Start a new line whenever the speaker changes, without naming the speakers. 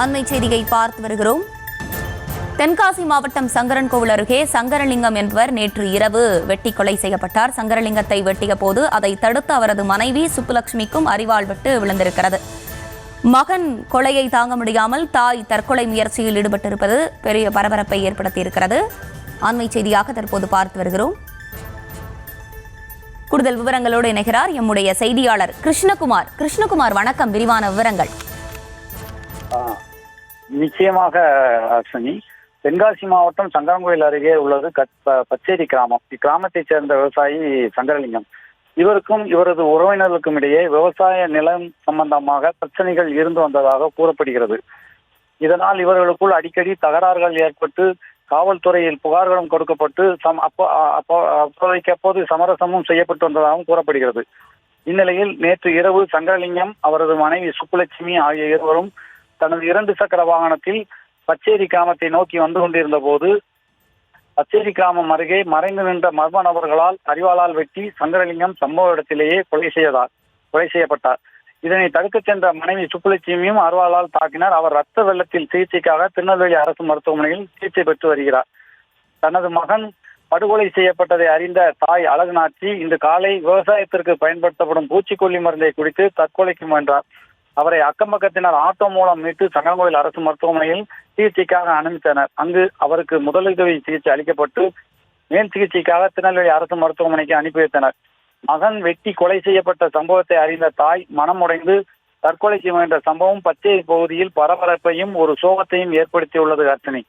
அண்மை செய்தியை பார்த்து வருகிறோம். தென்காசி மாவட்டம் சங்கரன்கோவில் அருகே சங்கரலிங்கம் என்பவர் நேற்று இரவு வெட்டி கொலை செய்யப்பட்டார். சங்கரலிங்கத்தை வெட்டிய போது அதை தடுத்த அவரது மனைவி சுப்புலட்சுமிக்கும் அரிவாள் வெட்டு விழுந்திருக்கிறது. மகன் கொலையை தாங்க முடியாமல் தாய் தற்கொலை முயற்சியில் ஈடுபட்டிருப்பது பெரிய பரபரப்பை ஏற்படுத்தியிருக்கிறது. அண்மை செய்தியாக தற்போது பார்த்து வருகிறோம். கூடுதல் விவரங்களோடு இணைகிறார் எம்முடைய செய்தியாளர் கிருஷ்ணகுமார். கிருஷ்ணகுமார், வணக்கம். விரிவான விவரங்கள்.
நிச்சயமாக அஸ்வினி, தென்காசி மாவட்டம் சங்கரன்கோவில் அருகே உள்ளது பச்சேரி கிராமம். இக்கிராமத்தைச் சேர்ந்த விவசாயி சங்கரலிங்கம். இவருக்கும் இவரது உறவினர்களுக்கும் இடையே விவசாய நிலம் சம்பந்தமாக பிரச்சனைகள் இருந்து வந்ததாக கூறப்படுகிறது. இதனால் இவர்களுக்குள் அடிக்கடி தகராறுகள் ஏற்பட்டு காவல்துறையில் புகார்களும் கொடுக்கப்பட்டு அப்போது சமரசமும் செய்யப்பட்டு வந்ததாகவும் கூறப்படுகிறது. இந்நிலையில் நேற்று இரவு சங்கரலிங்கம், அவரது மனைவி சுப்புலட்சுமி ஆகிய இருவரும் தனது 2 சக்கர வாகனத்தில் பச்சேரி கிராமத்தை நோக்கி வந்து கொண்டிருந்த போது பச்சேரி கிராமம் அருகே மறைந்து நின்ற மர்ம நபர்களால் அரிவாளால் வெட்டி சங்கரலிங்கம் சம்பவ இடத்திலேயே கொலை செய்யப்பட்டார். இதனை தடுக்கச் சென்ற மனைவி சுப்புலட்சுமியும் அரிவாளால் தாக்கினார். அவர் ரத்த வெள்ளத்தில் சிகிச்சைக்காக திருநெல்வேலி அரசு மருத்துவமனையில் சிகிச்சை பெற்று வருகிறார். தனது மகன் படுகொலை செய்யப்பட்டதை அறிந்த தாய் அழகுநாச்சி இன்று காலை விவசாயத்திற்கு பயன்படுத்தப்படும் பூச்சிக்கொல்லி மருந்தை குடித்து தற்கொலைக்கு முயன்றார். அவரை அக்கம்பக்கத்தினர் ஆட்டோ மூலம் மீட்டு சங்கரன்கோவில் அரசு மருத்துவமனையில் சிகிச்சைக்காக அனுமதித்தனர். அங்கு அவருக்கு முதலுதவி சிகிச்சை அளிக்கப்பட்டு மேல் சிகிச்சைக்காக திருநெல்வேலி அரசு மருத்துவமனைக்கு அனுப்பி வைத்தனர். மகன் வெட்டி கொலை செய்யப்பட்ட சம்பவத்தை அறிந்த தாய் மனமுடைந்து தற்கொலைக்கு முயன்ற சம்பவம் பச்சேரி பகுதியில் பரபரப்பையும் ஒரு சோகத்தையும் ஏற்படுத்தியுள்ளது. அர்ச்சனை.